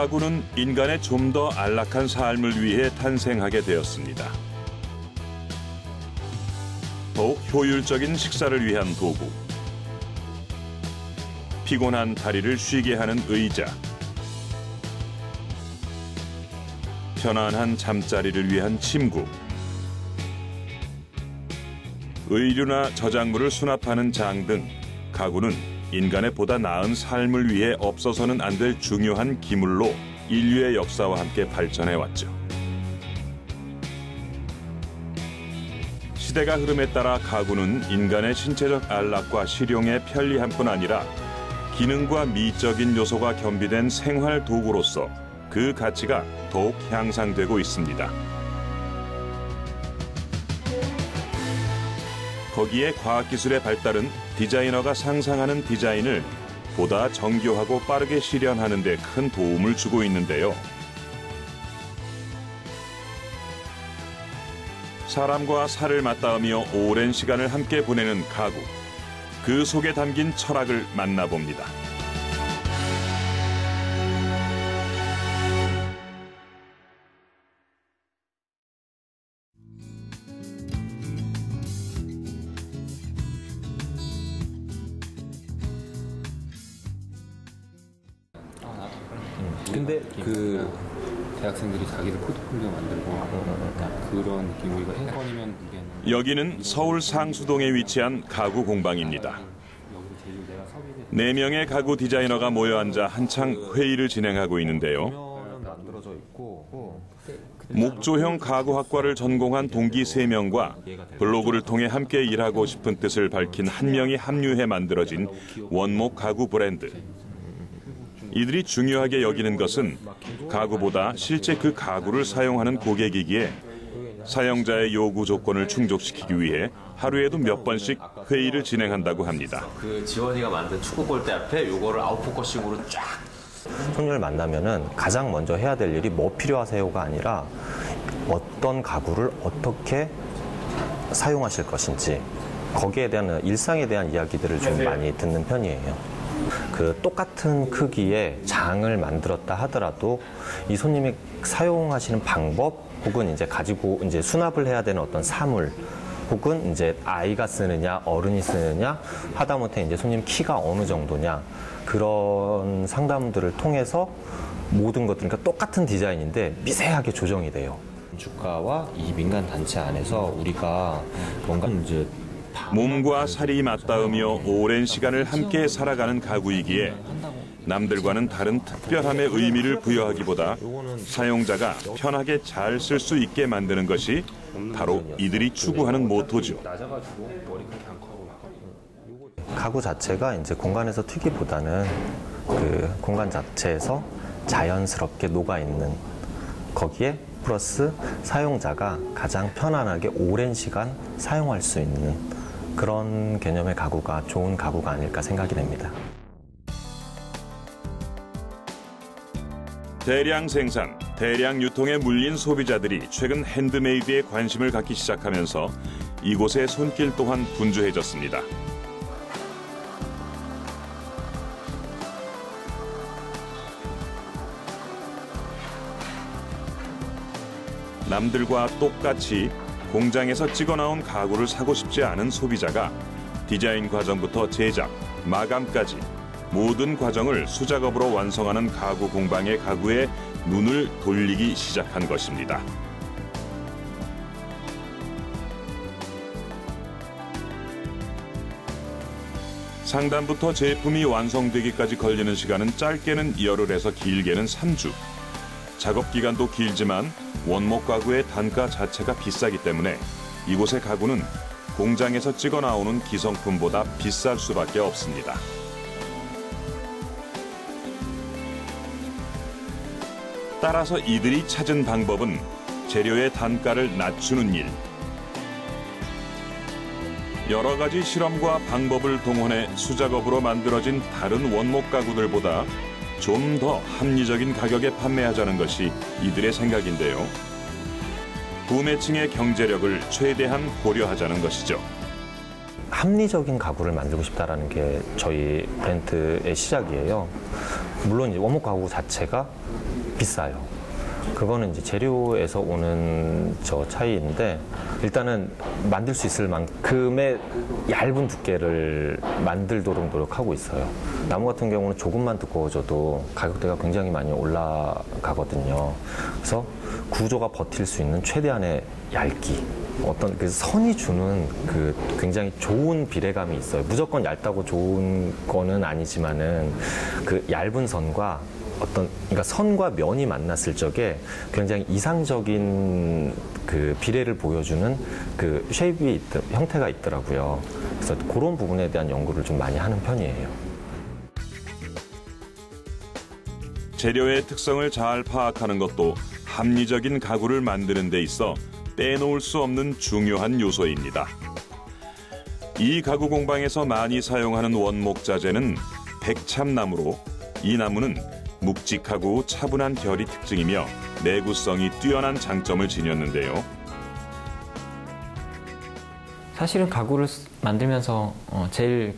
가구는 인간의 좀 더 안락한 삶을 위해 탄생하게 되었습니다. 더욱 효율적인 식사를 위한 도구, 피곤한 다리를 쉬게 하는 의자, 편안한 잠자리를 위한 침구, 의류나 저작물을 수납하는 장 등 가구는 인간의 보다 나은 삶을 위해 없어서는 안 될 중요한 기물로 인류의 역사와 함께 발전해왔죠. 시대가 흐름에 따라 가구는 인간의 신체적 안락과 실용의 편리함뿐 아니라 기능과 미적인 요소가 겸비된 생활 도구로서 그 가치가 더욱 향상되고 있습니다. 거기에 과학기술의 발달은 디자이너가 상상하는 디자인을 보다 정교하고 빠르게 실현하는 데 큰 도움을 주고 있는데요. 사람과 살을 맞닿으며 오랜 시간을 함께 보내는 가구, 그 속에 담긴 철학을 만나봅니다. 근데 그 대학생들이 자기들 포트폴리오 만들고 그런 느낌 우리가 해번이면 여기는 서울 상수동에 위치한 가구 공방입니다. 4명의 가구 디자이너가 모여 앉아 한창 회의를 진행하고 있는데요. 목조형 가구학과를 전공한 동기 3명과 블로그를 통해 함께 일하고 싶은 뜻을 밝힌 1명이 합류해 만들어진 원목 가구 브랜드. 이들이 중요하게 여기는 것은 가구보다 실제 그 가구를 사용하는 고객이기에 사용자의 요구 조건을 충족시키기 위해 하루에도 몇 번씩 회의를 진행한다고 합니다. 그 지원이가 만든 축구 골대 앞에 요거를 아웃포커싱으로 쫙. 손님을 만나면은 가장 먼저 해야 될 일이 뭐 필요하세요가 아니라 어떤 가구를 어떻게 사용하실 것인지 거기에 대한 일상에 대한 이야기들을 좀 많이 듣는 편이에요. 그 똑같은 크기의 장을 만들었다 하더라도 이 손님이 사용하시는 방법 혹은 이제 가지고 이제 수납을 해야 되는 어떤 사물 혹은 이제 아이가 쓰느냐 어른이 쓰느냐 하다못해 이제 손님 키가 어느 정도냐 그런 상담들을 통해서 모든 것들 그러니까 똑같은 디자인인데 미세하게 조정이 돼요. 주가와 이 민간 단체 안에서 우리가 뭔가 이제 몸과 살이 맞닿으며 오랜 시간을 함께 살아가는 가구이기에 남들과는 다른 특별함의 의미를 부여하기보다 사용자가 편하게 잘 쓸 수 있게 만드는 것이 바로 이들이 추구하는 모토죠. 가구 자체가 이제 공간에서 튀기보다는 그 공간 자체에서 자연스럽게 녹아있는 거기에 플러스 사용자가 가장 편안하게 오랜 시간 사용할 수 있는 그런 개념의 가구가 좋은 가구가 아닐까 생각이 됩니다. 대량 생산, 대량 유통에 물린 소비자들이 최근 핸드메이드에 관심을 갖기 시작하면서 이곳의 손길 또한 분주해졌습니다. 남들과 똑같이 공장에서 찍어 나온 가구를 사고 싶지 않은 소비자가 디자인 과정부터 제작, 마감까지 모든 과정을 수작업으로 완성하는 가구 공방의 가구에 눈을 돌리기 시작한 것입니다. 상담부터 제품이 완성되기까지 걸리는 시간은 짧게는 열흘에서 길게는 3주. 작업 기간도 길지만 원목 가구의 단가 자체가 비싸기 때문에 이곳의 가구는 공장에서 찍어 나오는 기성품보다 비쌀 수밖에 없습니다. 따라서 이들이 찾은 방법은 재료의 단가를 낮추는 일. 여러 가지 실험과 방법을 동원해 수작업으로 만들어진 다른 원목 가구들보다 좀 더 합리적인 가격에 판매하자는 것이 이들의 생각인데요. 구매층의 경제력을 최대한 고려하자는 것이죠. 합리적인 가구를 만들고 싶다라는 게 저희 브랜드의 시작이에요. 물론 이제 원목 가구 자체가 비싸요. 그거는 이제 재료에서 오는 저 차이인데, 일단은 만들 수 있을 만큼의 얇은 두께를 만들도록 노력하고 있어요. 나무 같은 경우는 조금만 두꺼워져도 가격대가 굉장히 많이 올라가거든요. 그래서 구조가 버틸 수 있는 최대한의 얇기, 어떤 그 선이 주는 그 굉장히 좋은 비례감이 있어요. 무조건 얇다고 좋은 거는 아니지만은 그 얇은 선과 그러니까 선과 면이 만났을 적에 굉장히 이상적인 그 비례를 보여주는 그 형태가 있더라고요. 그래서 그런 부분에 대한 연구를 좀 많이 하는 편이에요. 재료의 특성을 잘 파악하는 것도 합리적인 가구를 만드는 데 있어 빼놓을 수 없는 중요한 요소입니다. 이 가구 공방에서 많이 사용하는 원목 자재는 백참나무로, 이 나무는 묵직하고 차분한 결이 특징이며 내구성이 뛰어난 장점을 지녔는데요. 사실은 가구를 만들면서 제일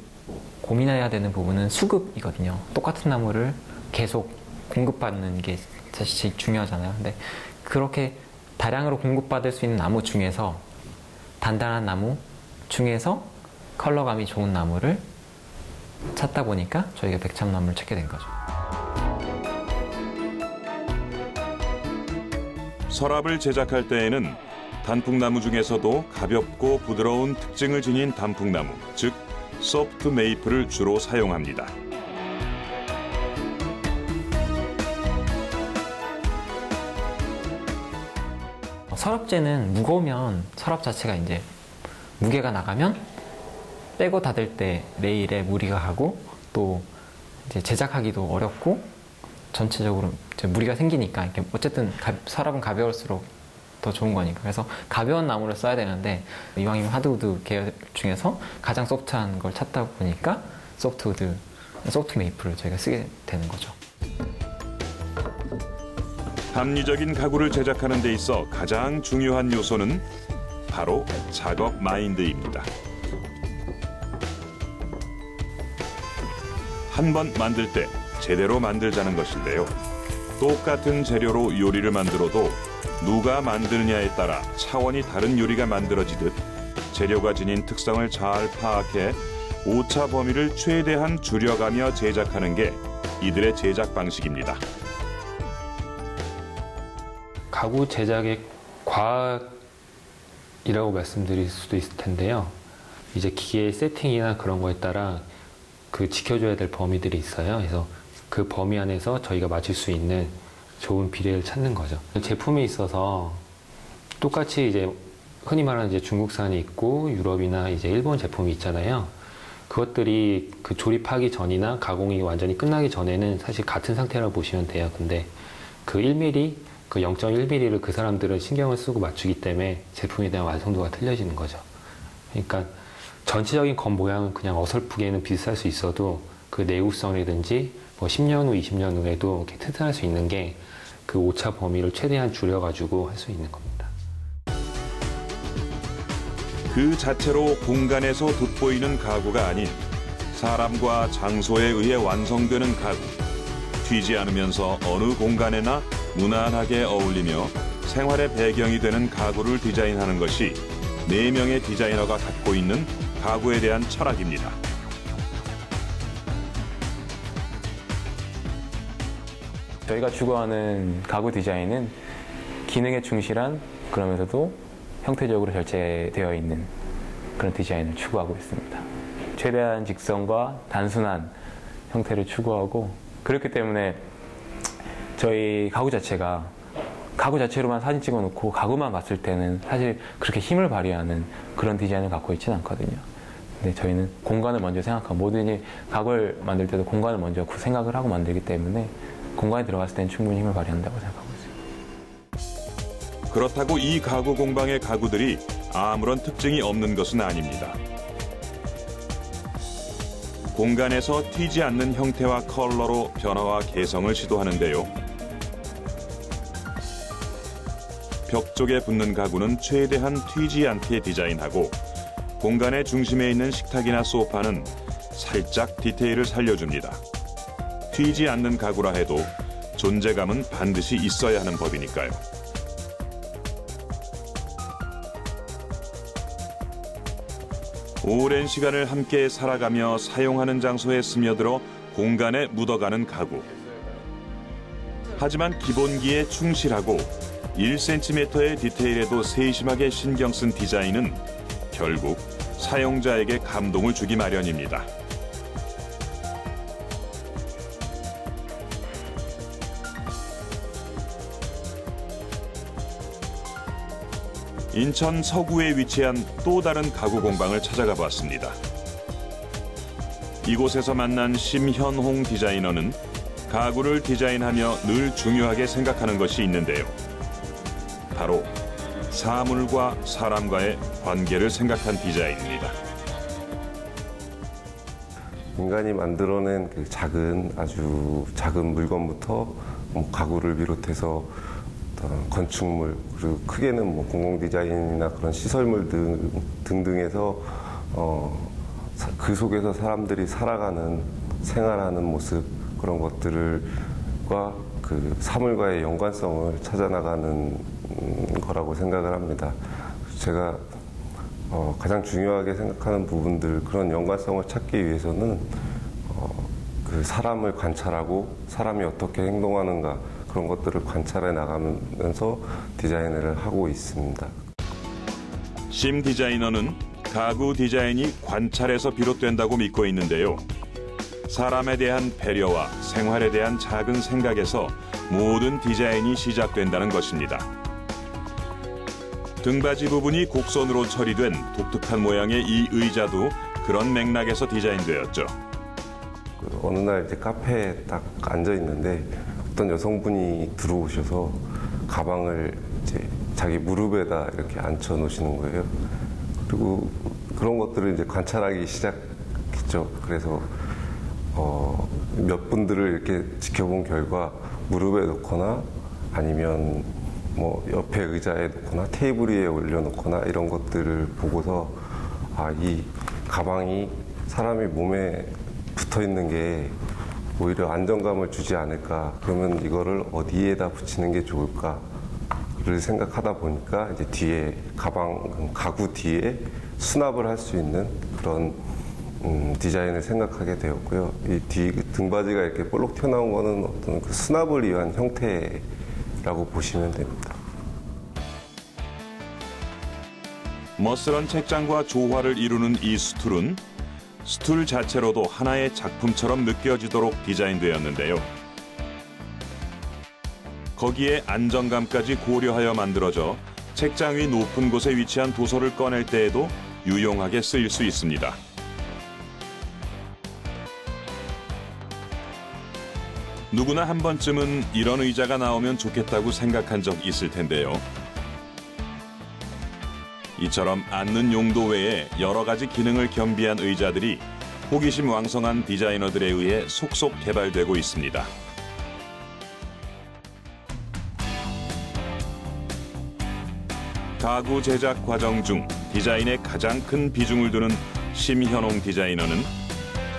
고민해야 되는 부분은 수급이거든요. 똑같은 나무를 계속 공급받는 게 사실 제일 중요하잖아요. 근데 그렇게 다량으로 공급받을 수 있는 나무 중에서 단단한 나무 중에서 컬러감이 좋은 나무를 찾다 보니까 저희가 백참나무를 찾게 된 거죠. 서랍을 제작할 때에는 단풍나무 중에서도 가볍고 부드러운 특징을 지닌 단풍나무, 즉 소프트 메이플을 주로 사용합니다. 서랍재는 무거우면 서랍 자체가 이제 무게가 나가면 빼고 닫을 때 레일에 무리가 가고 또 이제 제작하기도 어렵고 전체적으로 이제 무리가 생기니까 어쨌든 서랍은 가벼울수록 더 좋은 거니까. 그래서 가벼운 나무를 써야 되는데 이왕이면 하드우드 계열 중에서 가장 소프트한 걸 찾다 보니까 소프트 메이플을 저희가 쓰게 되는 거죠. 합리적인 가구를 제작하는 데 있어 가장 중요한 요소는 바로 작업 마인드입니다. 한 번 만들 때 제대로 만들자는 것인데요. 똑같은 재료로 요리를 만들어도 누가 만드느냐에 따라 차원이 다른 요리가 만들어지듯 재료가 지닌 특성을 잘 파악해 오차 범위를 최대한 줄여가며 제작하는 게 이들의 제작 방식입니다. 가구 제작의 과학이라고 말씀드릴 수도 있을 텐데요. 이제 기계 세팅이나 그런 거에 따라 그 지켜줘야 될 범위들이 있어요. 그래서 그 범위 안에서 저희가 맞출 수 있는 좋은 비례를 찾는 거죠. 제품에 있어서 똑같이 이제 흔히 말하는 이제 중국산이 있고 유럽이나 이제 일본 제품이 있잖아요. 그것들이 그 조립하기 전이나 가공이 완전히 끝나기 전에는 사실 같은 상태라고 보시면 돼요. 근데 그 1mm, 그 0.1mm를 그 사람들은 신경을 쓰고 맞추기 때문에 제품에 대한 완성도가 틀려지는 거죠. 그러니까 전체적인 겉 모양은 그냥 어설프게는 비슷할 수 있어도 그 내구성이라든지 뭐 10년 후, 20년 후에도 이렇게 튼튼할 수 있는 게 그 오차 범위를 최대한 줄여가지고 할 수 있는 겁니다. 그 자체로 공간에서 돋보이는 가구가 아닌 사람과 장소에 의해 완성되는 가구. 튀지 않으면서 어느 공간에나 무난하게 어울리며 생활의 배경이 되는 가구를 디자인하는 것이 4명의 디자이너가 갖고 있는 가구에 대한 철학입니다. 저희가 추구하는 가구 디자인은 기능에 충실한, 그러면서도 형태적으로 절제되어 있는 그런 디자인을 추구하고 있습니다. 최대한 직선과 단순한 형태를 추구하고, 그렇기 때문에 저희 가구 자체가 가구 자체로만 사진 찍어놓고 가구만 봤을 때는 사실 그렇게 힘을 발휘하는 그런 디자인을 갖고 있지는 않거든요. 근데 저희는 공간을 먼저 생각하고, 뭐든지 가구를 만들 때도 공간을 먼저 생각을 하고 만들기 때문에 공간에 들어갔을 때는 충분히 힘을 발휘한다고 생각하고 있습니다. 그렇다고 이 가구 공방의 가구들이 아무런 특징이 없는 것은 아닙니다. 공간에서 튀지 않는 형태와 컬러로 변화와 개성을 시도하는데요. 벽 쪽에 붙는 가구는 최대한 튀지 않게 디자인하고, 공간의 중심에 있는 식탁이나 소파는 살짝 디테일을 살려줍니다. 튀지 않는 가구라 해도 존재감은 반드시 있어야 하는 법이니까요. 오랜 시간을 함께 살아가며 사용하는 장소에 스며들어 공간에 묻어가는 가구. 하지만 기본기에 충실하고 1cm의 디테일에도 세심하게 신경 쓴 디자인은 결국 사용자에게 감동을 주기 마련입니다. 인천 서구에 위치한 또 다른 가구 공방을 찾아가 봤습니다. 이곳에서 만난 심현홍 디자이너는 가구를 디자인하며 늘 중요하게 생각하는 것이 있는데요. 바로 사물과 사람과의 관계를 생각한 디자인입니다. 인간이 만들어낸 그 아주 작은 물건부터 가구를 비롯해서 어떤 건축물, 그리고 크게는 공공 디자인이나 그런 시설물 등등에서 그 속에서 사람들이 살아가는, 생활하는 모습, 그런 것들과 그 사물과의 연관성을 찾아나가는 거라고 생각을 합니다. 제가 가장 중요하게 생각하는 부분들, 그런 연관성을 찾기 위해서는 그 사람을 관찰하고 사람이 어떻게 행동하는가, 그런 것들을 관찰해 나가면서 디자인을 하고 있습니다. 심 디자이너는 가구 디자인이 관찰에서 비롯된다고 믿고 있는데요. 사람에 대한 배려와 생활에 대한 작은 생각에서 모든 디자인이 시작된다는 것입니다. 등받이 부분이 곡선으로 처리된 독특한 모양의 이 의자도 그런 맥락에서 디자인되었죠. 어느 날 이제 카페에 딱 앉아 있는데 어떤 여성분이 들어오셔서 가방을 이제 자기 무릎에다 이렇게 앉혀 놓으시는 거예요. 그리고 그런 것들을 이제 관찰하기 시작했죠. 그래서 몇 분들을 이렇게 지켜본 결과 무릎에 놓거나 아니면 옆에 의자에 놓거나 테이블 위에 올려놓거나 이런 것들을 보고서 이 가방이 사람이 몸에 붙어 있는 게 오히려 안정감을 주지 않을까, 그러면 이거를 어디에다 붙이는 게 좋을까를 생각하다 보니까 이제 뒤에 가구 뒤에 수납을 할 수 있는 그런 디자인을 생각하게 되었고요. 이 뒤 등받이가 이렇게 볼록 튀어나온 거는 어떤 그 수납을 위한 형태라고 보시면 됩니다. 멋스런 책장과 조화를 이루는 이 스툴은 스툴 자체로도 하나의 작품처럼 느껴지도록 디자인되었는데요. 거기에 안정감까지 고려하여 만들어져 책장 위 높은 곳에 위치한 도서를 꺼낼 때에도 유용하게 쓰일 수 있습니다. 누구나 한 번쯤은 이런 의자가 나오면 좋겠다고 생각한 적 있을 텐데요. 이처럼 앉는 용도 외에 여러 가지 기능을 겸비한 의자들이 호기심 왕성한 디자이너들에 의해 속속 개발되고 있습니다. 가구 제작 과정 중 디자인에 가장 큰 비중을 두는 심현홍 디자이너는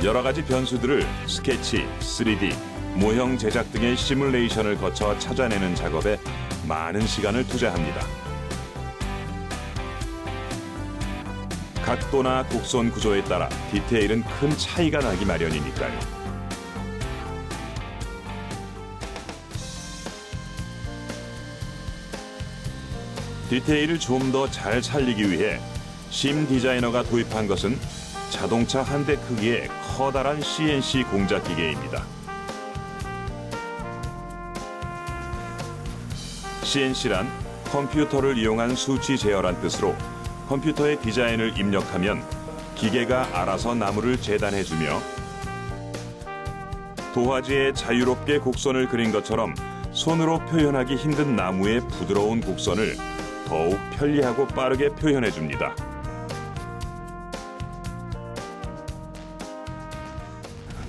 여러 가지 변수들을 스케치, 3D, 모형 제작 등의 시뮬레이션을 거쳐 찾아내는 작업에 많은 시간을 투자합니다. 각도나 곡선 구조에 따라 디테일은 큰 차이가 나기 마련이니까요. 디테일을 좀 더 잘 살리기 위해 심 디자이너가 도입한 것은 자동차 한 대 크기의 커다란 CNC 공작 기계입니다. CNC란 컴퓨터를 이용한 수치 제어란 뜻으로 컴퓨터에 디자인을 입력하면 기계가 알아서 나무를 재단해주며 도화지에 자유롭게 곡선을 그린 것처럼 손으로 표현하기 힘든 나무의 부드러운 곡선을 더욱 편리하고 빠르게 표현해줍니다.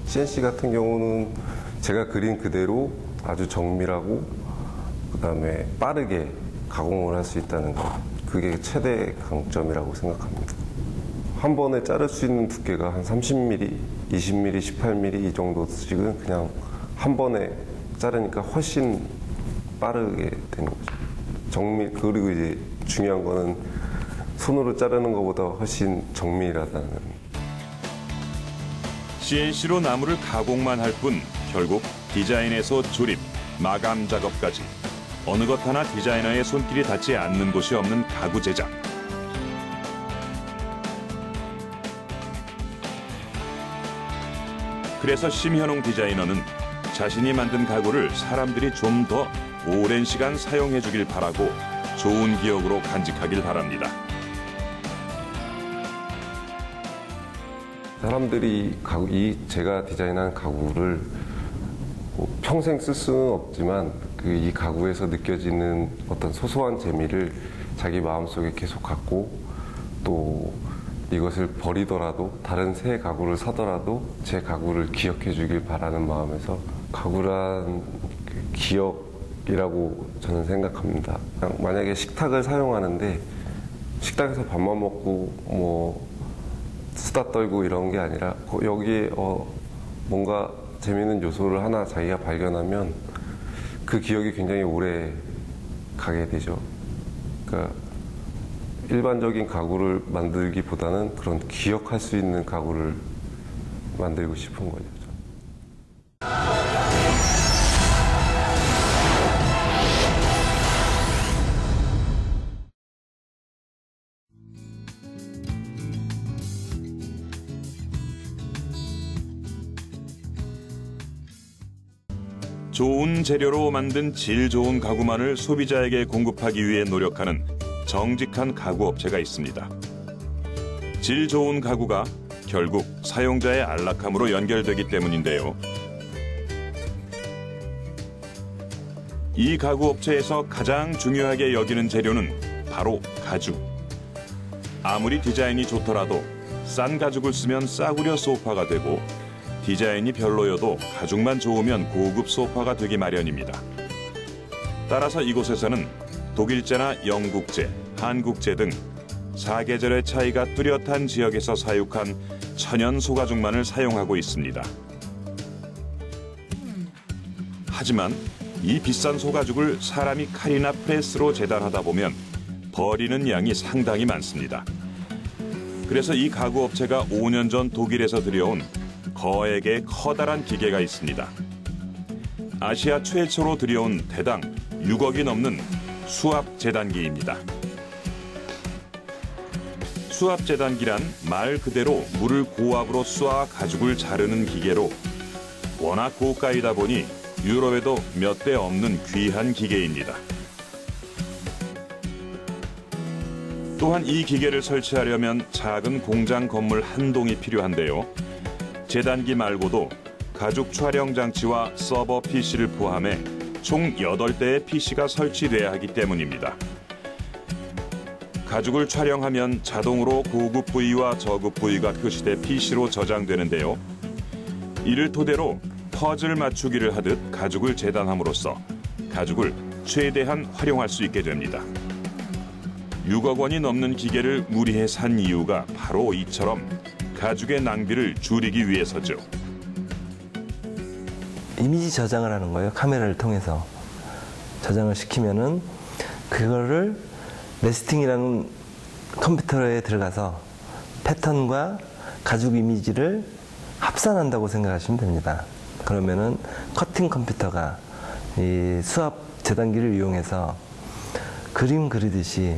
CNC 같은 경우는 제가 그린 그대로 아주 정밀하고 그다음에 빠르게 가공을 할 수 있다는 것, 그게 최대 강점이라고 생각합니다. 한 번에 자를 수 있는 두께가 한 30mm, 20mm, 18mm 이 정도씩은 그냥 한 번에 자르니까 훨씬 빠르게 되는 거죠. 정밀, 그리고 이제 중요한 거는 손으로 자르는 것보다 훨씬 정밀하다는. CNC로 나무를 가공만 할 뿐 결국 디자인에서 조립, 마감 작업까지 어느 것 하나 디자이너의 손길이 닿지 않는 곳이 없는 가구 제작. 그래서 심현웅 디자이너는 자신이 만든 가구를 사람들이 좀 더 오랜 시간 사용해 주길 바라고 좋은 기억으로 간직하길 바랍니다. 사람들이 제가 디자인한 가구를 뭐 평생 쓸 수는 없지만 이 가구에서 느껴지는 어떤 소소한 재미를 자기 마음속에 계속 갖고 또 이것을 버리더라도 다른 새 가구를 사더라도 제 가구를 기억해 주길 바라는 마음에서 가구란 기억이라고 저는 생각합니다. 만약에 식탁을 사용하는데 식탁에서 밥만 먹고 뭐 수다 떨고 이런 게 아니라 여기에 뭔가 재미있는 요소를 하나 자기가 발견하면 그 기억이 굉장히 오래 가게 되죠. 그러니까 일반적인 가구를 만들기보다는 그런 기억할 수 있는 가구를 만들고 싶은 거죠. 좋은 재료로 만든 질 좋은 가구만을 소비자에게 공급하기 위해 노력하는 정직한 가구 업체가 있습니다. 질 좋은 가구가 결국 사용자의 안락함으로 연결되기 때문인데요. 이 가구 업체에서 가장 중요하게 여기는 재료는 바로 가죽. 아무리 디자인이 좋더라도 싼 가죽을 쓰면 싸구려 소파가 되고 디자인이 별로여도 가죽만 좋으면 고급 소파가 되기 마련입니다. 따라서 이곳에서는 독일제나 영국제, 한국제 등 사계절의 차이가 뚜렷한 지역에서 사육한 천연 소가죽만을 사용하고 있습니다. 하지만 이 비싼 소가죽을 사람이 칼이나 프레스로 재단하다 보면 버리는 양이 상당히 많습니다. 그래서 이 가구 업체가 5년 전 독일에서 들여온 거액의 커다란 기계가 있습니다. 아시아 최초로 들여온 대당 6억이 넘는 수압 재단기입니다. 수압 재단기란 말 그대로 물을 고압으로 쏘아 가죽을 자르는 기계로 워낙 고가이다 보니 유럽에도 몇 대 없는 귀한 기계입니다. 또한 이 기계를 설치하려면 작은 공장 건물 한 동이 필요한데요. 재단기 말고도 가죽 촬영 장치와 서버 PC를 포함해 총 8대의 PC가 설치돼야 하기 때문입니다. 가죽을 촬영하면 자동으로 고급 부위와 저급 부위가 표시돼 PC로 저장되는데요. 이를 토대로 퍼즐 맞추기를 하듯 가죽을 재단함으로써 가죽을 최대한 활용할 수 있게 됩니다. 6억 원이 넘는 기계를 무리해 산 이유가 바로 이처럼 가죽의 낭비를 줄이기 위해서죠. 이미지 저장을 하는 거예요. 카메라를 통해서 저장을 시키면은 그거를 레스팅이라는 컴퓨터에 들어가서 패턴과 가죽 이미지를 합산한다고 생각하시면 됩니다. 그러면은 커팅 컴퓨터가 이 수압 재단기를 이용해서 그림 그리듯이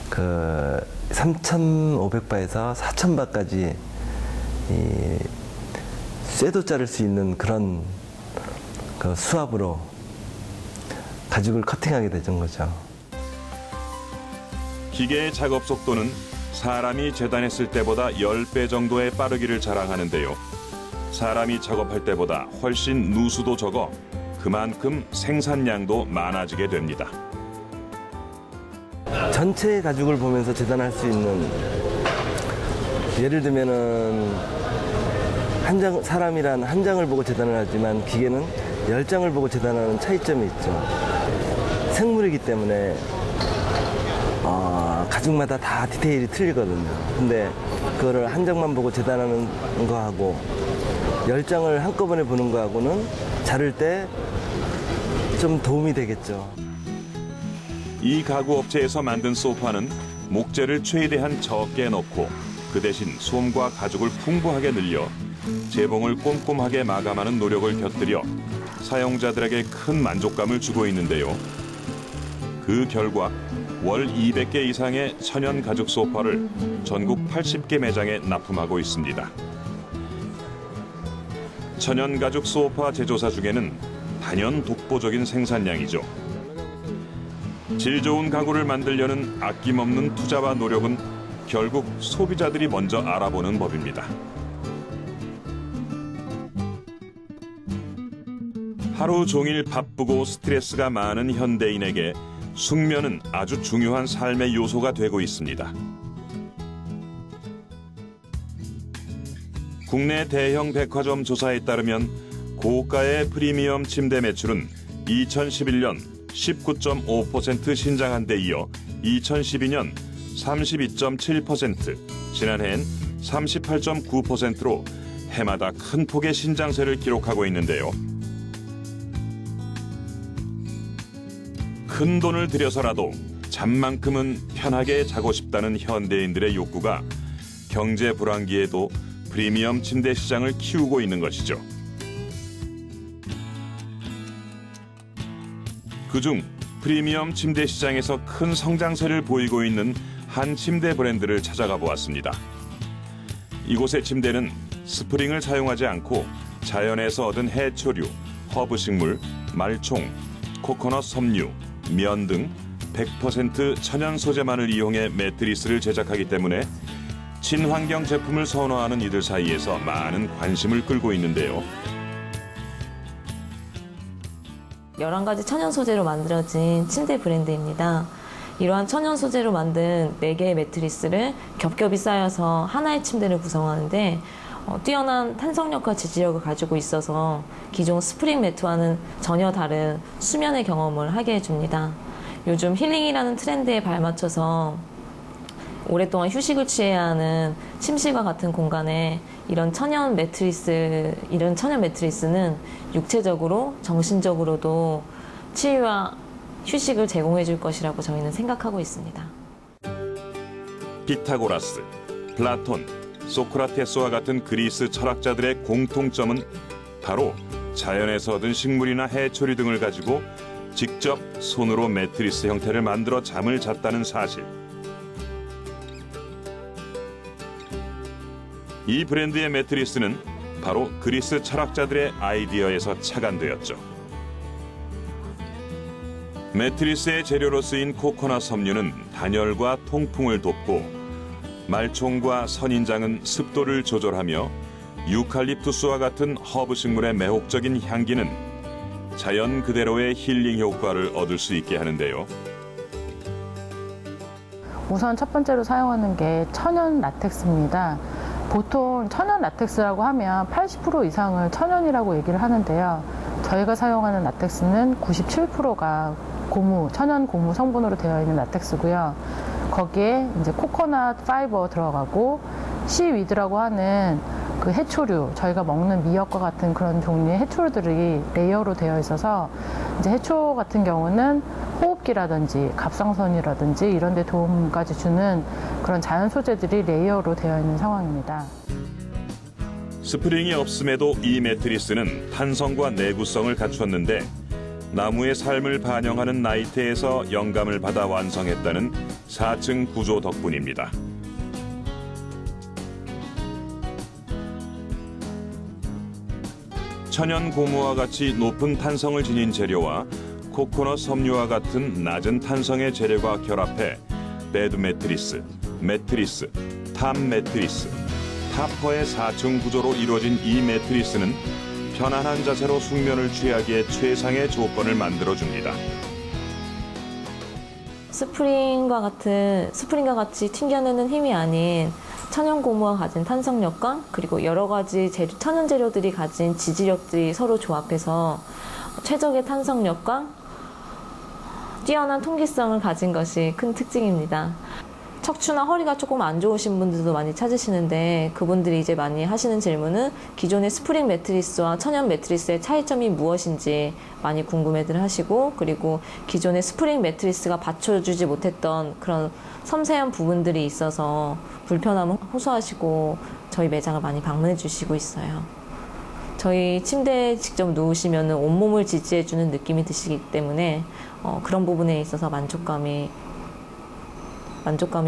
그 3,500바에서 4,000바까지 이 쇠도 자를 수 있는 그런 그 수압으로 가죽을 커팅하게 되는 거죠. 기계의 작업 속도는 사람이 재단했을 때보다 10배 정도의 빠르기를 자랑하는데요. 사람이 작업할 때보다 훨씬 누수도 적어 그만큼 생산량도 많아지게 됩니다. 전체의 가죽을 보면서 재단할 수 있는, 예를 들면은 사람이란 한 장을 보고 재단을 하지만 기계는 10장을 보고 재단하는 차이점이 있죠. 생물이기 때문에 가죽마다 다 디테일이 틀리거든요. 근데 그거를 한 장만 보고 재단하는 거하고 10장을 한꺼번에 보는 거하고는 자를 때 좀 도움이 되겠죠. 이 가구 업체에서 만든 소파는 목재를 최대한 적게 넣고 그 대신 솜과 가죽을 풍부하게 늘려 재봉을 꼼꼼하게 마감하는 노력을 곁들여 사용자들에게 큰 만족감을 주고 있는데요. 그 결과 월 200개 이상의 천연 가죽 소파를 전국 80개 매장에 납품하고 있습니다. 천연 가죽 소파 제조사 중에는 단연 독보적인 생산량이죠. 질 좋은 가구를 만들려는 아낌없는 투자와 노력은 결국 소비자들이 먼저 알아보는 법입니다. 하루 종일 바쁘고 스트레스가 많은 현대인에게 숙면은 아주 중요한 삶의 요소가 되고 있습니다. 국내 대형 백화점 조사에 따르면 고가의 프리미엄 침대 매출은 2011년 19.5% 신장한 데 이어 2012년 32.7%, 지난해엔 38.9%로 해마다 큰 폭의 신장세를 기록하고 있는데요. 큰 돈을 들여서라도 잠만큼은 편하게 자고 싶다는 현대인들의 욕구가 경제 불황기에도 프리미엄 침대 시장을 키우고 있는 것이죠. 그중 프리미엄 침대 시장에서 큰 성장세를 보이고 있는 한 침대 브랜드를 찾아가 보았습니다. 이곳의 침대는 스프링을 사용하지 않고 자연에서 얻은 해초류, 허브식물, 말총, 코코넛 섬유, 면 등 100% 천연 소재만을 이용해 매트리스를 제작하기 때문에 친환경 제품을 선호하는 이들 사이에서 많은 관심을 끌고 있는데요. 11가지 천연 소재로 만들어진 침대 브랜드입니다. 이러한 천연 소재로 만든 4개의 매트리스를 겹겹이 쌓여서 하나의 침대를 구성하는데 뛰어난 탄성력과 지지력을 가지고 있어서 기존 스프링 매트와는 전혀 다른 수면의 경험을 하게 해줍니다. 요즘 힐링이라는 트렌드에 발맞춰서 오랫동안 휴식을 취해야 하는 침실과 같은 공간에 이런 천연 매트리스는 육체적으로, 정신적으로도 치유와 휴식을 제공해 줄 것이라고 저희는 생각하고 있습니다. 피타고라스, 플라톤, 소크라테스와 같은 그리스 철학자들의 공통점은 바로 자연에서 얻은 식물이나 해초리 등을 가지고 직접 손으로 매트리스 형태를 만들어 잠을 잤다는 사실. 이 브랜드의 매트리스는 바로 그리스 철학자들의 아이디어에서 착안되었죠. 매트리스의 재료로 쓰인 코코넛 섬유는 단열과 통풍을 돕고 말총과 선인장은 습도를 조절하며 유칼립투스와 같은 허브 식물의 매혹적인 향기는 자연 그대로의 힐링 효과를 얻을 수 있게 하는데요. 우선 첫 번째로 사용하는 게 천연 라텍스입니다. 보통 천연 라텍스라고 하면 80% 이상을 천연이라고 얘기를 하는데요. 저희가 사용하는 라텍스는 97%가 천연 고무 성분으로 되어 있는 라텍스고요. 거기에 이제 코코넛 파이버 들어가고 씨위드라고 하는 그 해초류, 저희가 먹는 미역과 같은 그런 종류의 해초류들이 레이어로 되어 있어서 이제 해초 같은 경우는 호흡기라든지 갑상선이라든지 이런 데 도움까지 주는 그런 자연 소재들이 레이어로 되어 있는 상황입니다. 스프링이 없음에도 이 매트리스는 탄성과 내구성을 갖췄는데 나무의 삶을 반영하는 나이테에서 영감을 받아 완성했다는 4층 구조 덕분입니다. 천연 고무와 같이 높은 탄성을 지닌 재료와 코코넛 섬유와 같은 낮은 탄성의 재료가 결합해 베드 매트리스, 매트리스, 탑 매트리스, 타퍼의 4층 구조로 이루어진 이 매트리스는 편안한 자세로 숙면을 취하기에 최상의 조건을 만들어줍니다. 스프링과 같이 튕겨내는 힘이 아닌 천연 고무가 가진 탄성력과 그리고 여러 가지 천연 재료들이 가진 지지력들이 서로 조합해서 최적의 탄성력과 뛰어난 통기성을 가진 것이 큰 특징입니다. 척추나 허리가 조금 안 좋으신 분들도 많이 찾으시는데 그분들이 이제 많이 하시는 질문은 기존의 스프링 매트리스와 천연 매트리스의 차이점이 무엇인지 많이 궁금해들 하시고, 그리고 기존의 스프링 매트리스가 받쳐주지 못했던 그런 섬세한 부분들이 있어서 불편함을 호소하시고 저희 매장을 많이 방문해 주시고 있어요. 저희 침대에 직접 누우시면 온몸을 지지해주는 느낌이 드시기 때문에 그런 부분에 있어서 만족감이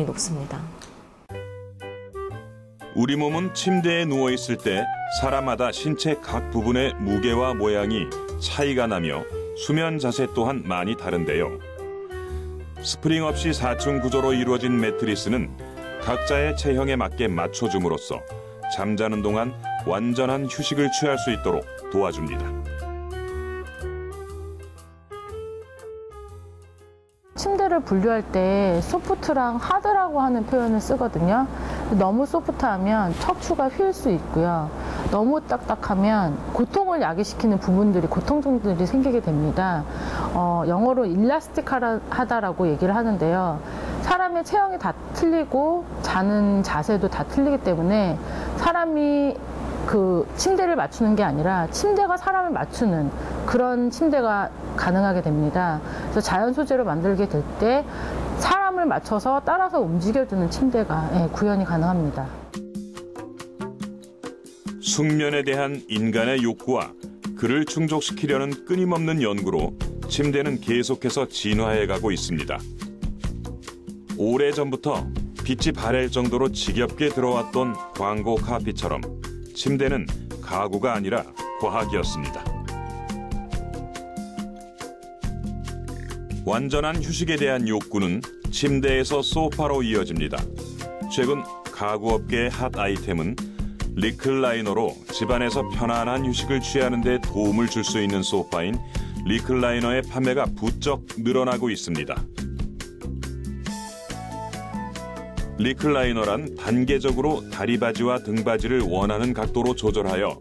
높습니다. 우리 몸은 침대에 누워 있을 때 사람마다 신체 각 부분의 무게와 모양이 차이가 나며 수면 자세 또한 많이 다른데요. 스프링 없이 4층 구조로 이루어진 매트리스는 각자의 체형에 맞게 맞춰줌으로써 잠자는 동안 완전한 휴식을 취할 수 있도록 도와줍니다. 침대를 분류할 때 소프트랑 하드라고 하는 표현을 쓰거든요. 너무 소프트하면 척추가 휠 수 있고요. 너무 딱딱하면 고통을 야기시키는 부분들이, 고통들이 생기게 됩니다. 영어로 일라스틱하다라고 얘기를 하는데요. 사람의 체형이 다 틀리고 자는 자세도 다 틀리기 때문에 사람이 그 침대를 맞추는 게 아니라 침대가 사람을 맞추는 그런 침대가 가능하게 됩니다. 그래서 자연 소재로 만들게 될 때 사람을 맞춰서 따라서 움직여주는 침대가 구현이 가능합니다. 숙면에 대한 인간의 욕구와 그를 충족시키려는 끊임없는 연구로 침대는 계속해서 진화해가고 있습니다. 오래전부터 빛이 바랄 정도로 지겹게 들어왔던 광고 카피처럼 침대는 가구가 아니라 과학이었습니다. 완전한 휴식에 대한 욕구는 침대에서 소파로 이어집니다. 최근 가구업계의 핫 아이템은 리클라이너로 집안에서 편안한 휴식을 취하는 데 도움을 줄 수 있는 소파인 리클라이너의 판매가 부쩍 늘어나고 있습니다. 리클라이너란 단계적으로 다리바지와 등바지를 원하는 각도로 조절하여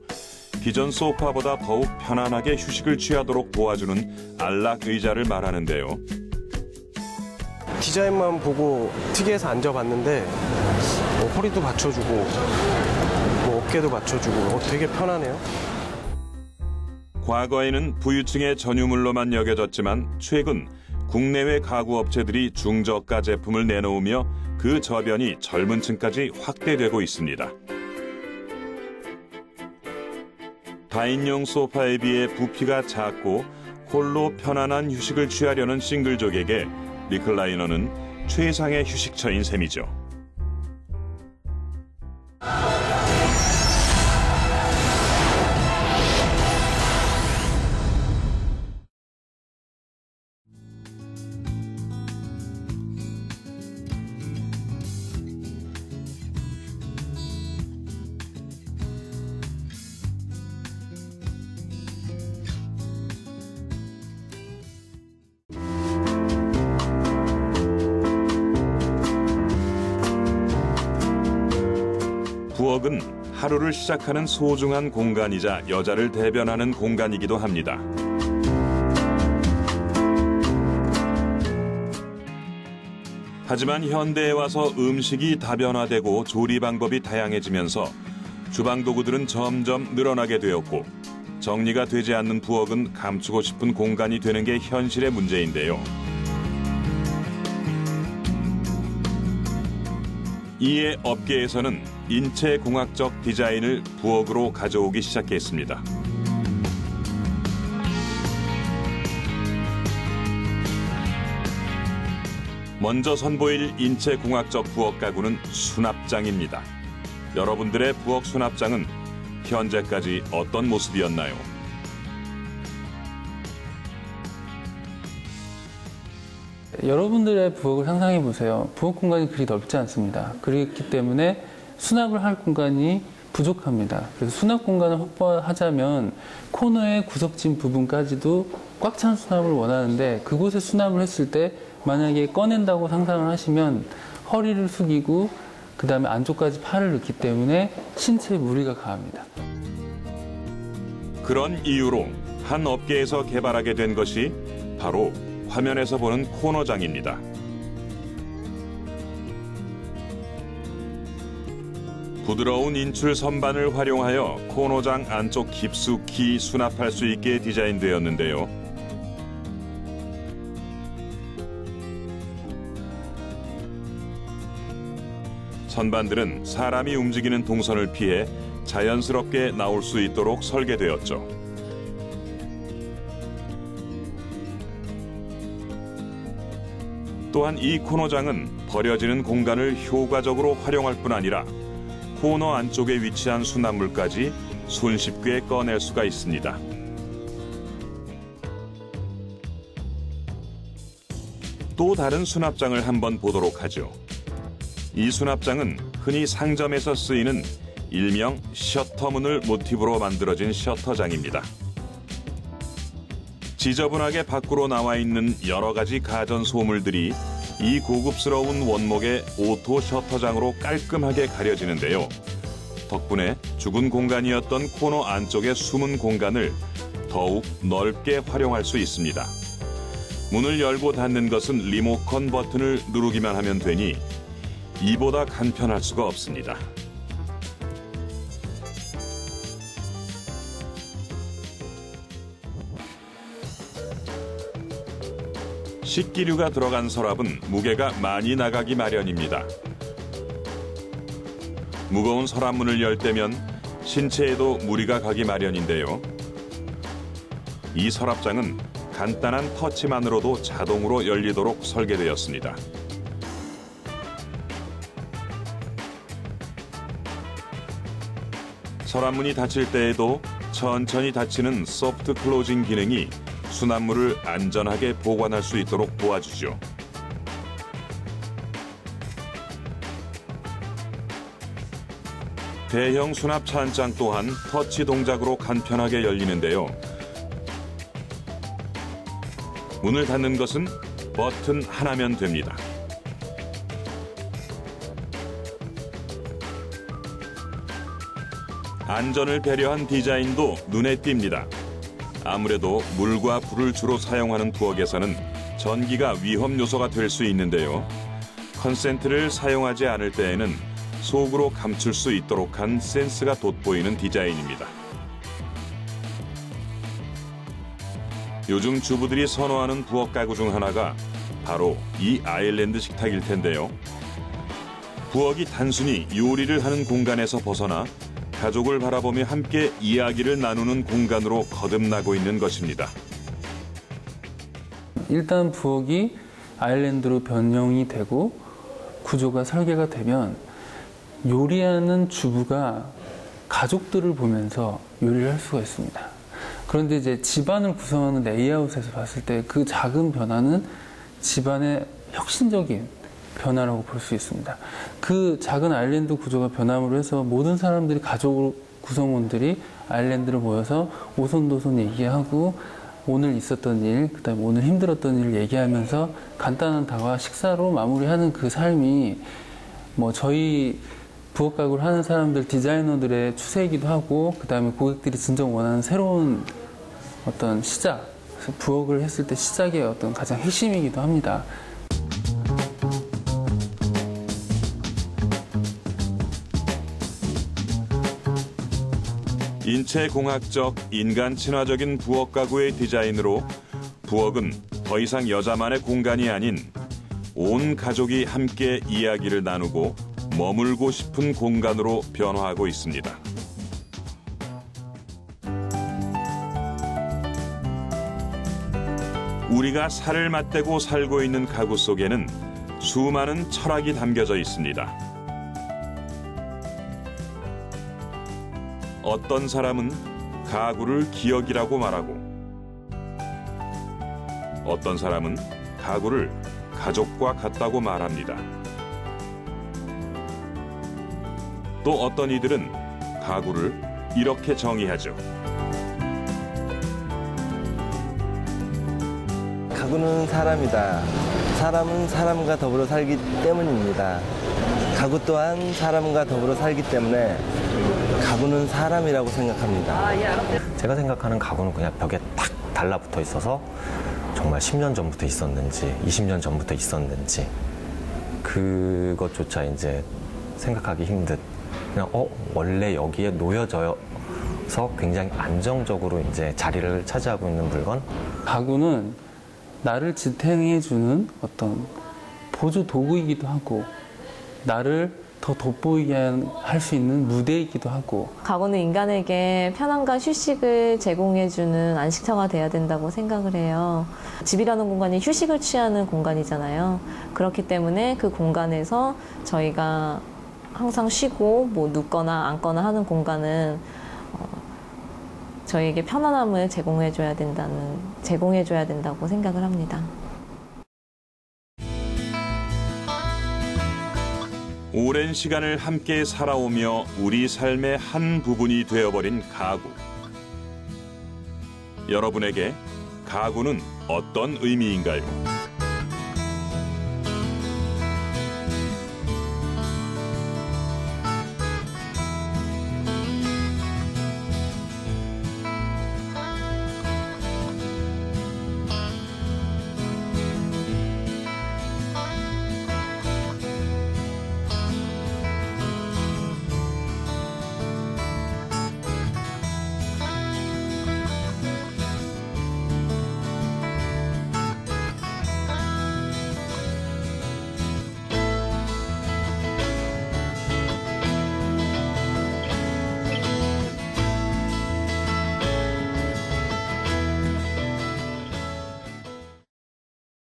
기존 소파보다 더욱 편안하게 휴식을 취하도록 도와주는 안락 의자를 말하는데요. 디자인만 보고 특이해서 앉아봤는데 허리도 받쳐주고 어깨도 받쳐주고 되게 편하네요. 과거에는 부유층의 전유물로만 여겨졌지만 최근 국내외 가구 업체들이 중저가 제품을 내놓으며 그 저변이 젊은 층까지 확대되고 있습니다. 다인용 소파에 비해 부피가 작고 홀로 편안한 휴식을 취하려는 싱글족에게 리클라이너는 최상의 휴식처인 셈이죠. 부엌은 하루를 시작하는 소중한 공간이자 여자를 대변하는 공간이기도 합니다. 하지만 현대에 와서 음식이 다변화되고 조리 방법이 다양해지면서 주방 도구들은 점점 늘어나게 되었고 정리가 되지 않는 부엌은 감추고 싶은 공간이 되는 게 현실의 문제인데요. 이에 업계에서는 인체공학적 디자인을 부엌으로 가져오기 시작했습니다. 먼저 선보일 인체공학적 부엌 가구는 수납장입니다. 여러분들의 부엌 수납장은 현재까지 어떤 모습이었나요? 여러분들의 부엌을 상상해 보세요. 부엌 공간이 그리 넓지 않습니다. 그렇기 때문에 수납을 할 공간이 부족합니다. 그래서 수납 공간을 확보하자면 코너의 구석진 부분까지도 꽉 찬 수납을 원하는데 그곳에 수납을 했을 때 만약에 꺼낸다고 상상을 하시면 허리를 숙이고 그 다음에 안쪽까지 팔을 넣기 때문에 신체에 무리가 가합니다. 그런 이유로 한 업계에서 개발하게 된 것이 바로 화면에서 보는 코너장입니다. 부드러운 인출 선반을 활용하여 코너장 안쪽 깊숙이 수납할 수 있게 디자인되었는데요. 선반들은 사람이 움직이는 동선을 피해 자연스럽게 나올 수 있도록 설계되었죠. 또한 이 코너장은 버려지는 공간을 효과적으로 활용할 뿐 아니라 코너 안쪽에 위치한 수납물까지 손쉽게 꺼낼 수가 있습니다. 또 다른 수납장을 한번 보도록 하죠. 이 수납장은 흔히 상점에서 쓰이는 일명 셔터문을 모티브로 만들어진 셔터장입니다. 지저분하게 밖으로 나와 있는 여러 가지 가전 소물들이 이 고급스러운 원목의 오토 셔터장으로 깔끔하게 가려지는데요. 덕분에 죽은 공간이었던 코너 안쪽의 숨은 공간을 더욱 넓게 활용할 수 있습니다. 문을 열고 닫는 것은 리모컨 버튼을 누르기만 하면 되니 이보다 간편할 수가 없습니다. 식기류가 들어간 서랍은 무게가 많이 나가기 마련입니다. 무거운 서랍문을 열 때면 신체에도 무리가 가기 마련인데요. 이 서랍장은 간단한 터치만으로도 자동으로 열리도록 설계되었습니다. 서랍문이 닫힐 때에도 천천히 닫히는 소프트 클로징 기능이 수납물을 안전하게 보관할 수 있도록 도와주죠. 대형 수납 찬장 또한 터치 동작으로 간편하게 열리는데요. 문을 닫는 것은 버튼 하나면 됩니다. 안전을 배려한 디자인도 눈에 띕니다. 아무래도 물과 불을 주로 사용하는 부엌에서는 전기가 위험 요소가 될 수 있는데요. 컨센트를 사용하지 않을 때에는 속으로 감출 수 있도록 한 센스가 돋보이는 디자인입니다. 요즘 주부들이 선호하는 부엌 가구 중 하나가 바로 이 아일랜드 식탁일 텐데요. 부엌이 단순히 요리를 하는 공간에서 벗어나 가족을 바라보며 함께 이야기를 나누는 공간으로 거듭나고 있는 것입니다. 일단 부엌이 아일랜드로 변형이 되고 구조가 설계가 되면 요리하는 주부가 가족들을 보면서 요리를 할 수가 있습니다. 그런데 이제 집안을 구성하는 레이아웃에서 봤을 때 그 작은 변화는 집안의 혁신적인 변화라고 볼 수 있습니다. 그 작은 아일랜드 구조가 변함으로 해서 모든 사람들이 가족 구성원들이 아일랜드로 모여서 오손도손 얘기하고 오늘 있었던 일, 그다음에 오늘 힘들었던 일을 얘기하면서 간단한 다과 식사로 마무리하는 그 삶이 뭐 저희 부엌 가구를 하는 사람들, 디자이너들의 추세이기도 하고 그다음에 고객들이 진정 원하는 새로운 어떤 시작, 부엌을 했을 때 시작의 어떤 가장 핵심이기도 합니다. 인체공학적, 인간 친화적인 부엌 가구의 디자인으로 부엌은 더 이상 여자만의 공간이 아닌 온 가족이 함께 이야기를 나누고 머물고 싶은 공간으로 변화하고 있습니다. 우리가 살을 맞대고 살고 있는 가구 속에는 수많은 철학이 담겨져 있습니다. 어떤 사람은 가구를 기억이라고 말하고, 어떤 사람은 가구를 가족과 같다고 말합니다. 또 어떤 이들은 가구를 이렇게 정의하죠. 가구는 사람이다. 사람은 사람과 더불어 살기 때문입니다. 가구 또한 사람과 더불어 살기 때문에 가구는 사람이라고 생각합니다. 제가 생각하는 가구는 그냥 벽에 탁 달라붙어 있어서 정말 10년 전부터 있었는지 20년 전부터 있었는지 그것조차 이제 생각하기 힘든 그냥 원래 여기에 놓여져서 굉장히 안정적으로 이제 자리를 차지하고 있는 물건. 가구는 나를 지탱해주는 어떤 보조 도구이기도 하고 나를 더 돋보이게 할 수 있는 무대이기도 하고 가구는 인간에게 편안과 휴식을 제공해주는 안식처가 돼야 된다고 생각을 해요. 집이라는 공간이 휴식을 취하는 공간이잖아요. 그렇기 때문에 그 공간에서 저희가 항상 쉬고 뭐 눕거나 앉거나 하는 공간은 저희에게 편안함을 제공해줘야 된다고 생각을 합니다. 오랜 시간을 함께 살아오며 우리 삶의 한 부분이 되어버린 가구. 여러분에게 가구는 어떤 의미인가요?